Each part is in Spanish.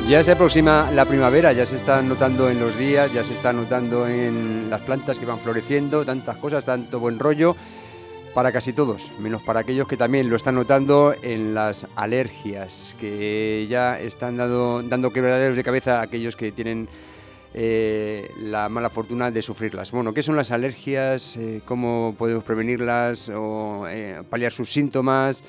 Ya se aproxima la primavera, ya se está notando en los días, ya se está notando en las plantas que van floreciendo, tantas cosas, tanto buen rollo, para casi todos, menos para aquellos que también lo están notando en las alergias, que ya están dando quebraderos de cabeza a aquellos que tienen la mala fortuna de sufrirlas. Bueno, ¿qué son las alergias? ¿Cómo podemos prevenirlas o paliar sus síntomas?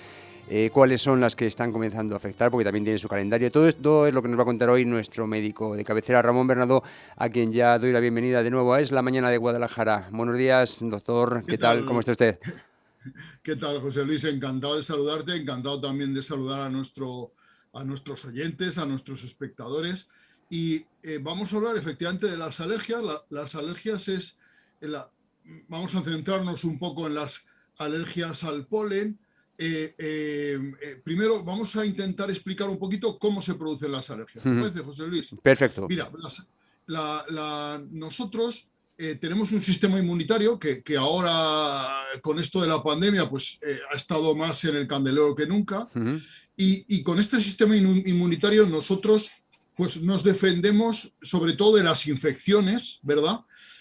¿Cuáles son las que están comenzando a afectar? Porque también tiene su calendario. Todo esto es lo que nos va a contar hoy nuestro médico de cabecera, Ramón Bernardo, a quien ya doy la bienvenida de nuevo a Es la Mañana de Guadalajara. Buenos días, doctor. ¿Qué tal? ¿Cómo está usted? ¿Qué tal, José Luis? Encantado de saludarte, encantado también de saludar a nuestros oyentes, a nuestros espectadores. Y vamos a hablar efectivamente de las alergias. Las alergias vamos a centrarnos un poco en las alergias al polen. Primero vamos a intentar explicar un poquito cómo se producen las alergias. ¿Te parece, José Luis? Perfecto. Mira, nosotros tenemos un sistema inmunitario que ahora, con esto de la pandemia, pues ha estado más en el candelero que nunca. Y con este sistema inmunitario nosotros pues nos defendemos sobre todo de las infecciones, ¿verdad?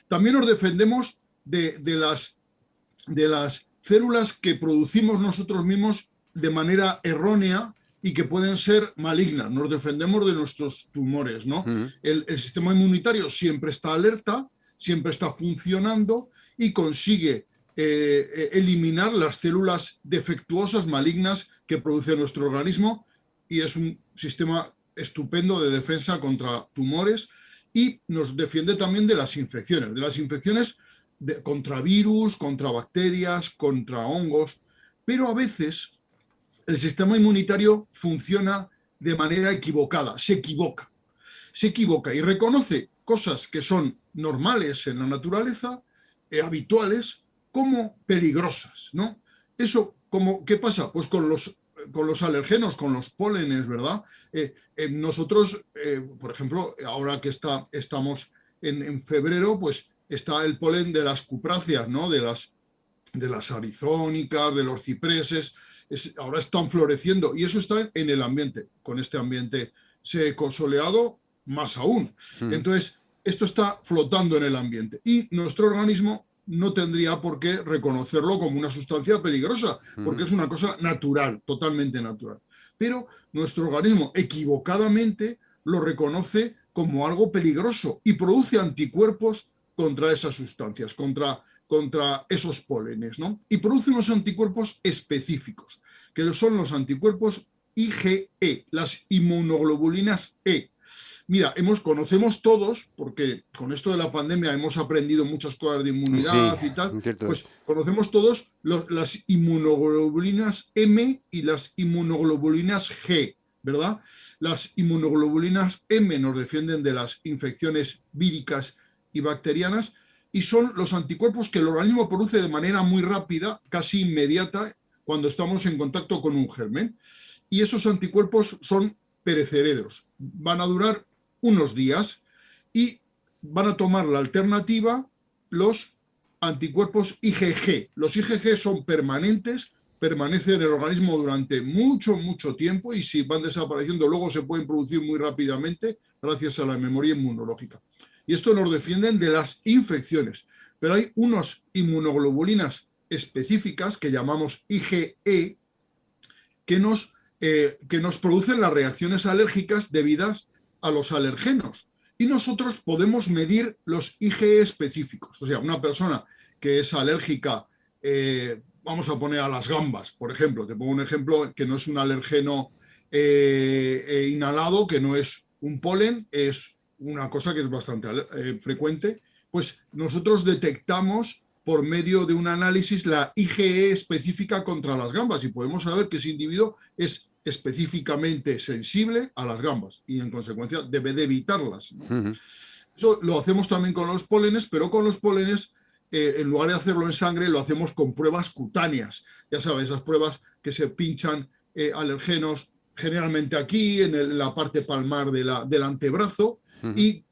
También nos defendemos de las células que producimos nosotros mismos de manera errónea y que pueden ser malignas. Nos defendemos de nuestros tumores, ¿no? El sistema inmunitario siempre está alerta, siempre está funcionando y consigue eliminar las células defectuosas, malignas que produce nuestro organismo, y es un sistema estupendo de defensa contra tumores, y nos defiende también de las infecciones contra virus, contra bacterias, contra hongos, pero a veces el sistema inmunitario funciona de manera equivocada, se equivoca y reconoce cosas que son normales en la naturaleza, habituales, como peligrosas, ¿no? Eso, ¿qué pasa? Pues con los alergenos, con los pólenes, ¿verdad? Nosotros, por ejemplo, ahora que estamos en febrero, pues está el polen de las cupráceas, ¿no? De las arizónicas, de los cipreses, ahora están floreciendo y eso está en el ambiente. Con este ambiente seco, soleado, más aún. Entonces, esto está flotando en el ambiente y nuestro organismo no tendría por qué reconocerlo como una sustancia peligrosa, porque es una cosa natural, totalmente natural. Pero nuestro organismo equivocadamente lo reconoce como algo peligroso y produce anticuerpos contra esas sustancias, contra esos pólenes, ¿no? Y produce unos anticuerpos específicos, que son los anticuerpos IgE, las inmunoglobulinas E. Mira, conocemos todos, porque con esto de la pandemia hemos aprendido muchas cosas de inmunidad y tal, pues conocemos todos las inmunoglobulinas M y las inmunoglobulinas G, ¿verdad? Las inmunoglobulinas M nos defienden de las infecciones víricas y bacterianas, y son los anticuerpos que el organismo produce de manera muy rápida, casi inmediata, cuando estamos en contacto con un germen. Y esos anticuerpos son perecederos, van a durar unos días y van a tomar la alternativa los anticuerpos IgG. Los IgG son permanentes, permanecen en el organismo durante mucho tiempo, y si van desapareciendo luego se pueden producir muy rápidamente gracias a la memoria inmunológica. Y esto nos defienden de las infecciones. Pero hay unas inmunoglobulinas específicas que llamamos IgE que nos producen las reacciones alérgicas debidas a los alergenos. Y nosotros podemos medir los IgE específicos. O sea, una persona que es alérgica, vamos a poner a las gambas, por ejemplo. Te pongo un ejemplo que no es un alergeno inhalado, que no es un polen, es una cosa que es bastante frecuente. Pues nosotros detectamos por medio de un análisis la IgE específica contra las gambas y podemos saber que ese individuo es específicamente sensible a las gambas y en consecuencia debe de evitarlas, ¿no? Eso lo hacemos también con los pólenes, pero con los pólenes en lugar de hacerlo en sangre lo hacemos con pruebas cutáneas. Ya sabes, esas pruebas que se pinchan alergenos generalmente aquí en la parte palmar del antebrazo y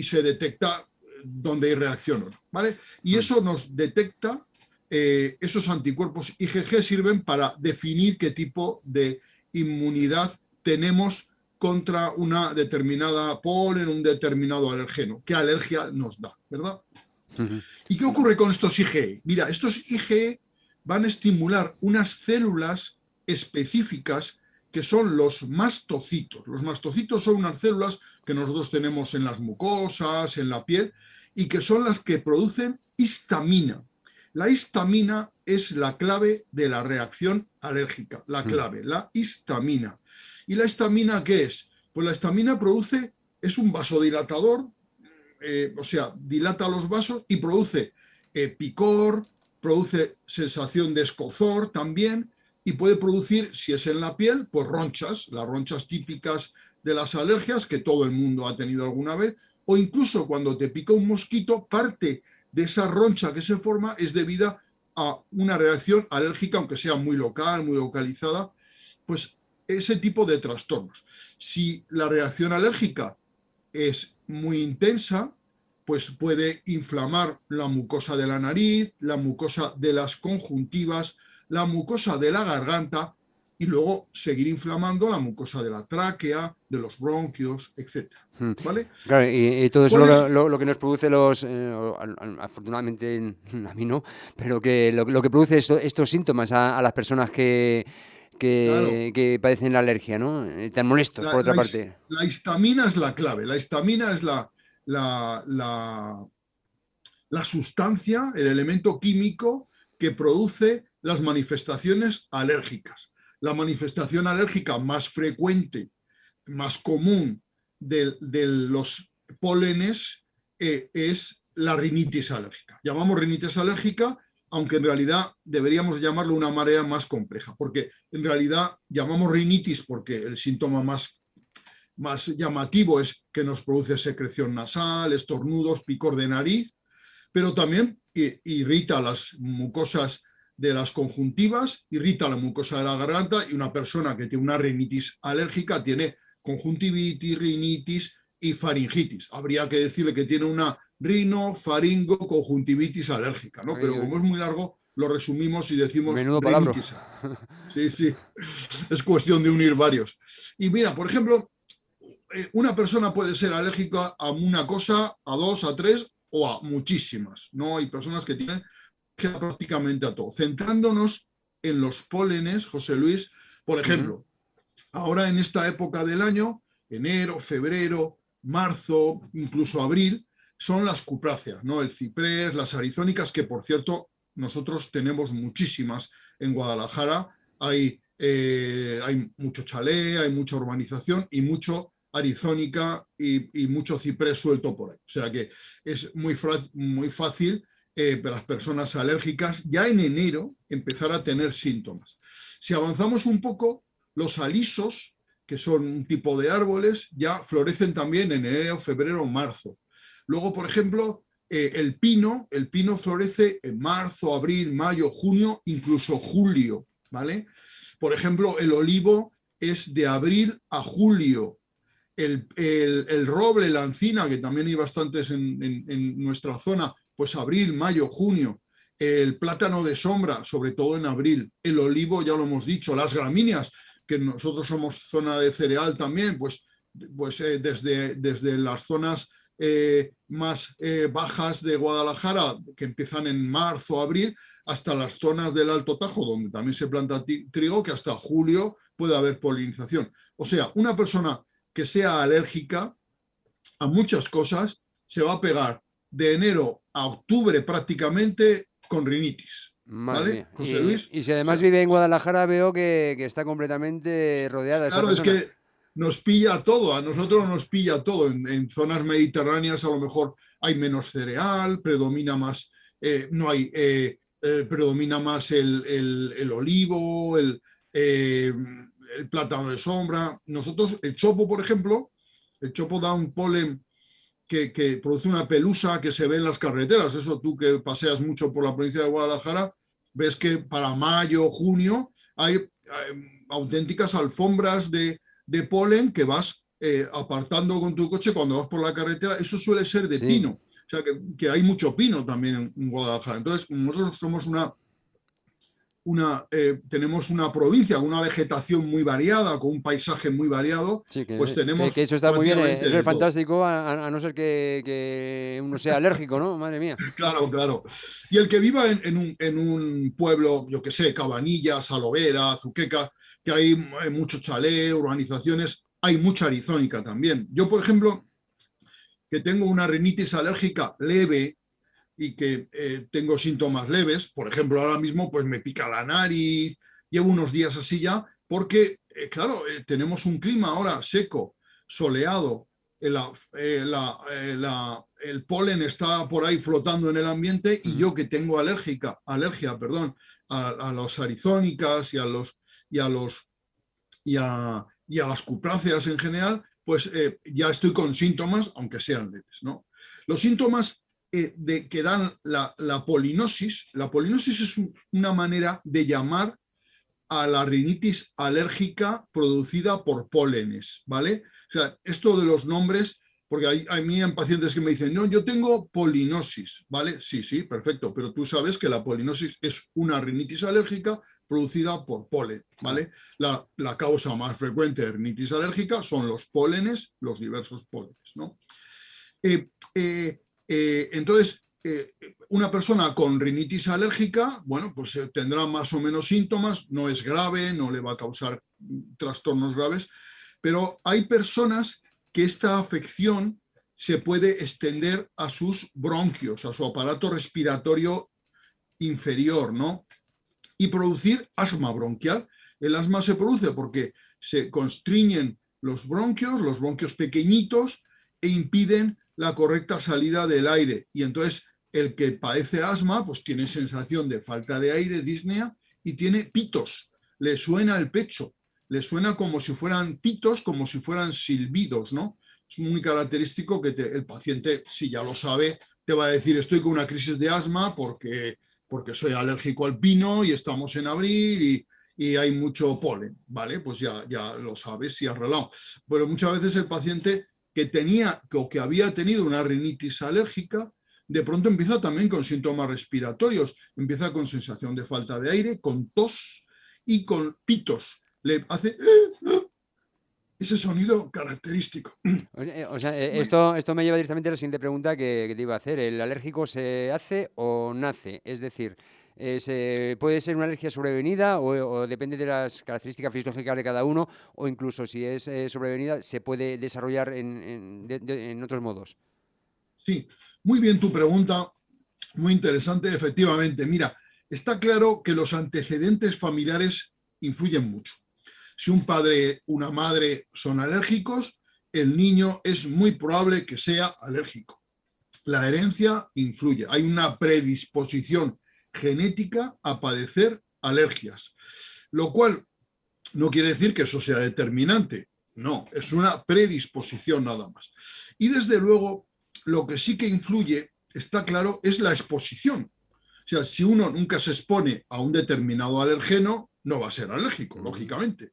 se detecta donde hay reacción, ¿vale? Y eso nos detecta, esos anticuerpos IgG sirven para definir qué tipo de inmunidad tenemos contra una determinada polen, un determinado alérgeno. ¿Qué alergia nos da, verdad? ¿Y qué ocurre con estos IgE? Mira, estos IgE van a estimular unas células específicas que son los mastocitos. Los mastocitos son unas células que nosotros tenemos en las mucosas, en la piel, y que son las que producen histamina. La histamina es la clave de la reacción alérgica, la clave, la histamina. ¿Y la histamina qué es? Pues la histamina es un vasodilatador, o sea, dilata los vasos y produce picor, produce sensación de escozor también, y puede producir, si es en la piel, pues ronchas, las ronchas típicas de las alergias que todo el mundo ha tenido alguna vez, o incluso cuando te pica un mosquito, parte de esa roncha que se forma es debida a una reacción alérgica, aunque sea muy local, muy localizada, pues ese tipo de trastornos. Si la reacción alérgica es muy intensa, pues puede inflamar la mucosa de la nariz, la mucosa de las conjuntivas, la mucosa de la garganta y luego seguir inflamando la mucosa de la tráquea, de los bronquios, etc. ¿Vale? Claro, y todo eso lo que nos produce afortunadamente a mí no, pero que lo que produce estos síntomas a las personas Claro, que padecen la alergia, ¿no? Tan molestos, por otra parte. la histamina es la clave. La histamina es la, la sustancia, el elemento químico que produce las manifestaciones alérgicas. La manifestación alérgica más frecuente, más común de los pólenes es la rinitis alérgica. Llamamos rinitis alérgica, aunque en realidad deberíamos llamarlo una marea más compleja, porque en realidad llamamos rinitis porque el síntoma más llamativo es que nos produce secreción nasal, estornudos, picor de nariz, pero también irrita las mucosas de las conjuntivas, irrita la mucosa de la garganta, y una persona que tiene una rinitis alérgica tiene conjuntivitis, rinitis y faringitis. Habría que decirle que tiene una rinofaringoconjuntivitis alérgica, ¿no? Pero como es muy largo, lo resumimos y decimos Menudo palabra. rinitis. Sí, sí, es cuestión de unir varios. Y mira, por ejemplo, una persona puede ser alérgica a una cosa, a dos, a tres o a muchísimas, ¿no? Hay personas que tienen prácticamente a todo. Centrándonos en los pólenes, José Luis, por ejemplo, ahora en esta época del año, enero, febrero, marzo, incluso abril, son las cupráceas, ¿no? El ciprés, las arizónicas, que por cierto nosotros tenemos muchísimas en Guadalajara. Hay mucho chalet, hay mucha urbanización y mucho arizónica y mucho ciprés suelto por ahí. O sea que es muy fácil para las personas alérgicas ya en enero empezar a tener síntomas. Si avanzamos un poco, los alisos, que son un tipo de árboles, ya florecen también en enero, febrero, marzo. Luego, por ejemplo, el pino florece en marzo, abril, mayo, junio, incluso julio, ¿vale? Por ejemplo, el olivo es de abril a julio. El roble, la encina, que también hay bastantes en nuestra zona, pues abril, mayo, junio. El plátano de sombra, sobre todo en abril. El olivo, ya lo hemos dicho. Las gramíneas, que nosotros somos zona de cereal también, pues desde las zonas más bajas de Guadalajara, que empiezan en marzo, abril, hasta las zonas del Alto Tajo, donde también se planta trigo, que hasta julio puede haber polinización. O sea, una persona que sea alérgica a muchas cosas se va a pegar de enero a octubre prácticamente con rinitis. ¿Vale, José Luis? Y si además vive en Guadalajara, veo que está completamente rodeada. Claro, es que nos pilla todo, a nosotros nos pilla todo. En zonas mediterráneas a lo mejor hay menos cereal, predomina más, predomina más el olivo, el plátano de sombra. Nosotros, el chopo, por ejemplo, el chopo da un polen que produce una pelusa que se ve en las carreteras. Eso tú que paseas mucho por la provincia de Guadalajara, ves que para mayo, junio, hay auténticas alfombras de polen que vas apartando con tu coche cuando vas por la carretera. Eso suele ser de pino. O sea, que hay mucho pino también en Guadalajara. Entonces, nosotros somos una tenemos una provincia, una vegetación muy variada, con un paisaje muy variado, Sí, pues tenemos que eso está muy bien, prácticamente eso de es todo. fantástico, a no ser que uno sea alérgico, ¿no? Madre mía. Claro, claro. Y el que viva en un pueblo, yo que sé, Cabanillas, Salovera, Azuqueca, que hay mucho chalet, urbanizaciones, hay mucha arizónica también. Yo, por ejemplo, que tengo una rinitis alérgica leve y que tengo síntomas leves, por ejemplo, ahora mismo pues me pica la nariz, llevo unos días así ya, porque, claro, tenemos un clima ahora seco, soleado, el polen está por ahí flotando en el ambiente y yo que tengo alergia, perdón, a las arizónicas y a las cupráceas en general, pues ya estoy con síntomas, aunque sean leves, ¿no? Los síntomas que dan la polinosis es una manera de llamar a la rinitis alérgica producida por pólenes, ¿vale? O sea, esto de los nombres, porque hay mí en pacientes que me dicen, no, yo tengo polinosis, ¿vale? Sí, sí, perfecto, pero tú sabes que la polinosis es una rinitis alérgica producida por polen, ¿vale? La causa más frecuente de rinitis alérgica son los pólenes, los diversos pólenes, ¿no? Entonces, una persona con rinitis alérgica, bueno, pues tendrá más o menos síntomas, no es grave, no le va a causar trastornos graves, pero hay personas que esta afección se puede extender a sus bronquios, a su aparato respiratorio inferior, ¿no? Y producir asma bronquial. El asma se produce porque se constriñen los bronquios pequeñitos, e impiden la correcta salida del aire. Y entonces el que padece asma pues tiene sensación de falta de aire, disnea, y tiene pitos, le suena el pecho, le suena como si fueran pitos, como si fueran silbidos, ¿no? Es muy característico que el paciente, si ya lo sabe, te va a decir estoy con una crisis de asma porque soy alérgico al pino y estamos en abril y hay mucho polen, ¿vale? Pues ya lo sabes y has arreglado. Pero muchas veces el paciente que tenía o que había tenido una rinitis alérgica, de pronto empieza también con síntomas respiratorios, empieza con sensación de falta de aire, con tos y con pitos. Le hace ese sonido característico. O sea, esto me lleva directamente a la siguiente pregunta que te iba a hacer. ¿El alérgico se hace o nace? Es decir, ¿puede ser una alergia sobrevenida o depende de las características fisiológicas de cada uno? O incluso si es sobrevenida, ¿se puede desarrollar en otros modos? Sí, muy bien tu pregunta, muy interesante, efectivamente. Mira, está claro que los antecedentes familiares influyen mucho. Si un padre, una madre son alérgicos, el niño es muy probable que sea alérgico. La herencia influye. Hay una predisposición genética a padecer alergias, lo cual no quiere decir que eso sea determinante. No, es una predisposición nada más. Y desde luego, lo que sí que influye, está claro, es la exposición. O sea, si uno nunca se expone a un determinado alergeno, no va a ser alérgico, lógicamente.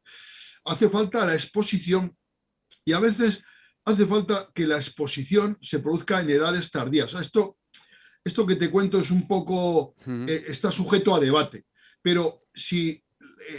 Hace falta la exposición y a veces hace falta que la exposición se produzca en edades tardías. Esto que te cuento es un poco, está sujeto a debate, pero si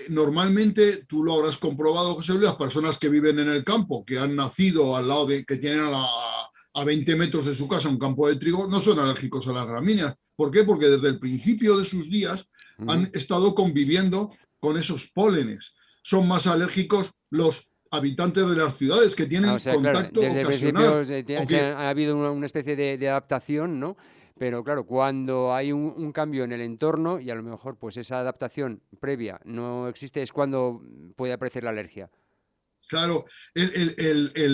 normalmente tú lo habrás comprobado, José Luis, las personas que viven en el campo, que han nacido al lado que tienen a 20 metros de su casa un campo de trigo, no son alérgicos a las gramíneas. ¿Por qué? Porque desde el principio de sus días han estado conviviendo con esos pólenes. Son más alérgicos los habitantes de las ciudades que tienen O sea, claro, contacto desde el ocasional. principio O que, ha habido una especie de adaptación, ¿no? Pero claro, cuando hay un cambio en el entorno y a lo mejor pues esa adaptación previa no existe, es cuando puede aparecer la alergia. claro, el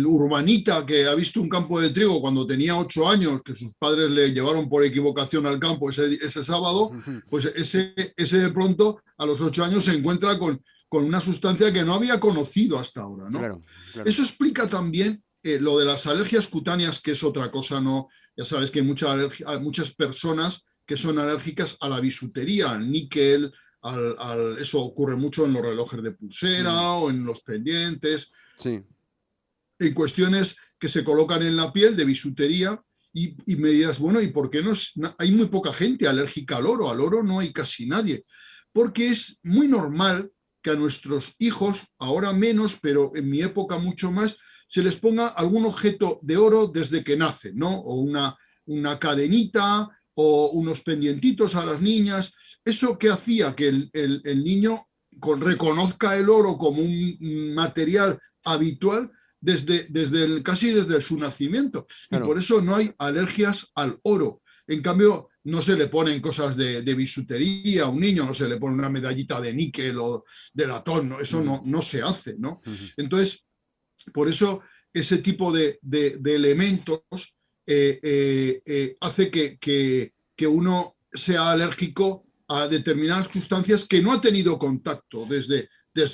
urbanita que ha visto un campo de trigo cuando tenía 8 años, que sus padres le llevaron por equivocación al campo ese sábado, pues ese de pronto a los 8 años se encuentra con una sustancia que no había conocido hasta ahora, ¿no? Claro, claro. Eso explica también lo de las alergias cutáneas, que es otra cosa, ¿no? Ya sabes que hay muchas personas que son alérgicas a la bisutería, al níquel, eso ocurre mucho en los relojes de pulsera o en los pendientes, Sí. en cuestiones que se colocan en la piel de bisutería Y me dirás, bueno, ¿y por qué hay muy poca gente alérgica al oro? Al oro no hay casi nadie. Porque es muy normal que a nuestros hijos, ahora menos, pero en mi época mucho más, se les ponga algún objeto de oro desde que nacen, ¿no? O una cadenita o unos pendientitos a las niñas. Eso que hacía que el niño reconozca el oro como un material habitual casi desde su nacimiento. Claro. Y por eso no hay alergias al oro. En cambio, no se le ponen cosas de bisutería a un niño, no se le pone una medallita de níquel o de latón, ¿no? Eso no se hace, ¿no? Entonces, por eso ese tipo de elementos hace que uno sea alérgico a determinadas sustancias que no ha tenido contacto desde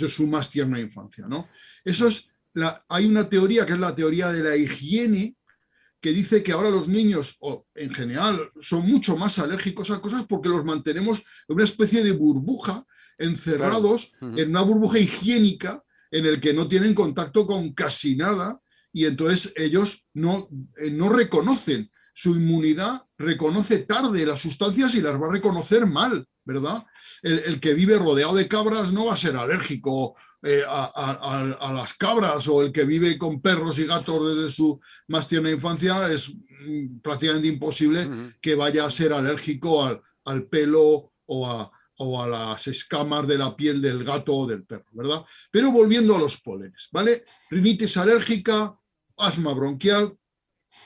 su más tierna infancia, ¿no? Hay una teoría que es la teoría de la higiene, que dice que ahora los niños, o en general, son mucho más alérgicos a cosas porque los mantenemos en una especie de burbuja, encerrados en una burbuja higiénica en el que no tienen contacto con casi nada, y entonces ellos no reconocen. Su inmunidad reconoce tarde las sustancias y las va a reconocer mal, ¿verdad? El que vive rodeado de cabras no va a ser alérgico a las cabras, o el que vive con perros y gatos desde su más tierna infancia es prácticamente imposible que vaya a ser alérgico al pelo o a las escamas de la piel del gato o del perro, ¿verdad? Pero volviendo a los pólenes, ¿vale? Rinitis alérgica, asma bronquial.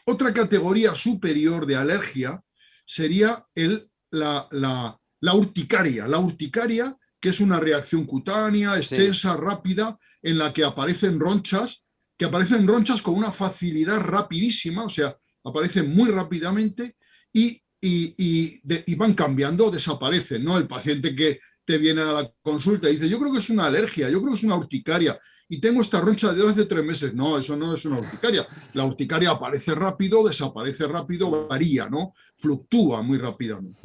Otra categoría superior de alergia sería la urticaria. La urticaria, que es una reacción cutánea, extensa, rápida, en la que aparecen ronchas con una facilidad rapidísima, o sea, aparecen muy rápidamente y van cambiando, desaparecen, ¿no? El paciente que te viene a la consulta y dice, yo creo que es una alergia, yo creo que es una urticaria, y tengo esta roncha de hace 3 meses. No, eso no es una urticaria. La urticaria aparece rápido, desaparece rápido, varía, ¿no? Fluctúa muy rápidamente.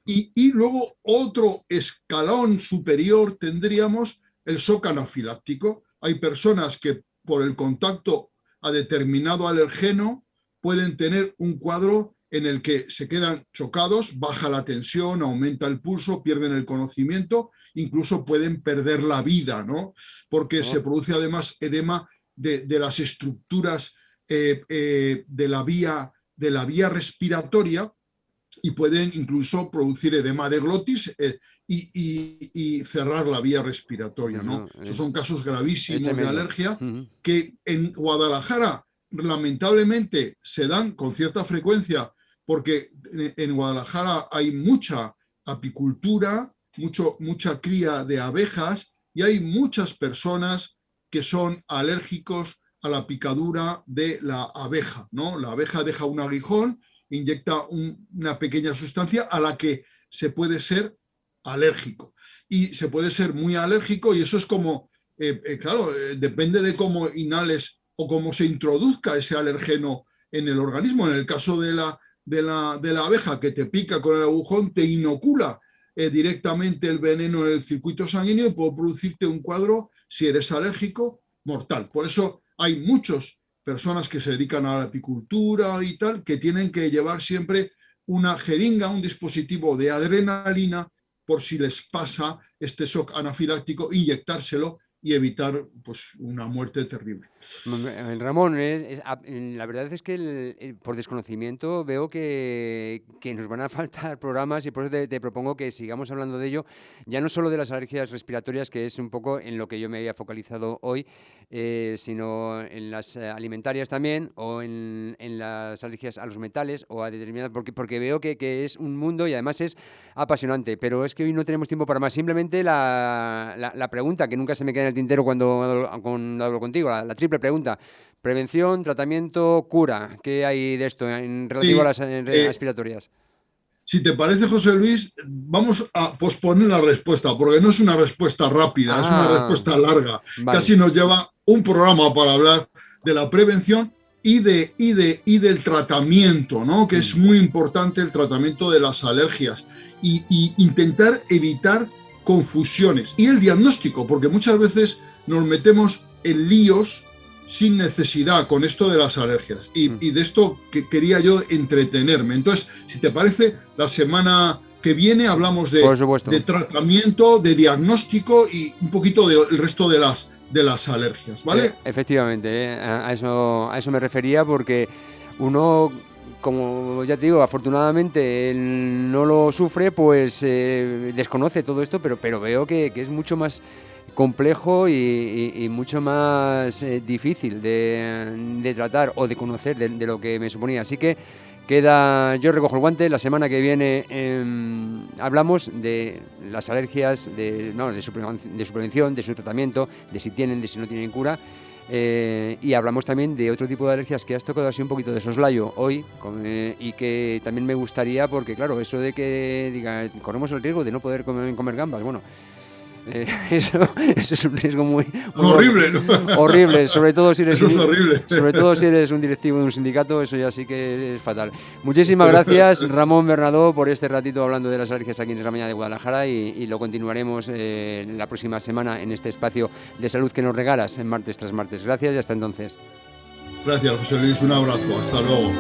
Y luego otro escalón superior tendríamos el shock anafiláctico. Hay personas que por el contacto a determinado alergeno pueden tener un cuadro en el que se quedan chocados, baja la tensión, aumenta el pulso, pierden el conocimiento, incluso pueden perder la vida, ¿no? Porque se produce además edema de las estructuras de la vía respiratoria, y pueden incluso producir edema de glotis y cerrar la vía respiratoria, ¿no? Esos son casos gravísimos de alergia que en Guadalajara lamentablemente se dan con cierta frecuencia, porque en Guadalajara hay mucha apicultura, mucha cría de abejas, y hay muchas personas que son alérgicos a la picadura de la abeja, ¿no? La abeja deja un aguijón, inyecta una pequeña sustancia a la que se puede ser alérgico. Y se puede ser muy alérgico, y eso es como, claro, depende de cómo inhales o cómo se introduzca ese alergeno en el organismo. En el caso de la abeja que te pica con el agujón, te inocula directamente el veneno en el circuito sanguíneo y puede producirte un cuadro, si eres alérgico, mortal. Por eso hay muchas personas que se dedican a la apicultura y tal, que tienen que llevar siempre una jeringa, un dispositivo de adrenalina, por si les pasa este shock anafiláctico, inyectárselo y evitar pues una muerte terrible. Ramón, la verdad es que por desconocimiento veo que nos van a faltar programas, y por eso te propongo que sigamos hablando de ello, ya no solo de las alergias respiratorias, que es un poco en lo que yo me había focalizado hoy, sino en las alimentarias también, o en las alergias a los metales o a determinadas, porque veo que es un mundo y además es apasionante, pero es que hoy no tenemos tiempo para más. Simplemente la pregunta que nunca se me queda en el tintero cuando hablo contigo, la triple pregunta: prevención, tratamiento, cura. ¿Qué hay de esto en relativo a las respiratorias? Si te parece, José Luis, vamos a posponer la respuesta, porque no es una respuesta rápida, es una respuesta larga. Vale. Casi nos lleva un programa para hablar de la prevención y del tratamiento, ¿no? Que es muy importante el tratamiento de las alergias, y intentar evitar confusiones. Y el diagnóstico, porque muchas veces nos metemos en líos sin necesidad con esto de las alergias. Y de esto que quería yo entretenerme. Entonces, si te parece, la semana que viene hablamos de tratamiento, de diagnóstico y un poquito del resto de las alergias, ¿vale? Efectivamente, a eso me refería, porque uno, como ya te digo, afortunadamente él no lo sufre, pues desconoce todo esto, pero veo que es mucho más complejo y mucho más difícil de tratar o de conocer de lo que me suponía. Así que yo recojo el guante. La semana que viene hablamos de las alergias, de su prevención, de su tratamiento, de si tienen, de si no tienen cura. Y hablamos también de otro tipo de alergias que has tocado así un poquito de soslayo hoy, y que también me gustaría, porque claro, eso de que diga, corremos el riesgo de no poder comer gambas, bueno, eso es un riesgo muy horrible, ¿no? Horrible, sobre todo si eres horrible. Sobre todo si eres un directivo de un sindicato, eso ya sí que es fatal. Muchísimas gracias, Ramón Bernadó, por este ratito hablando de las alergias aquí en la mañana de Guadalajara, y lo continuaremos la próxima semana en este espacio de salud que nos regalas en martes tras martes. Gracias y hasta entonces. Gracias, José Luis, un abrazo, hasta luego.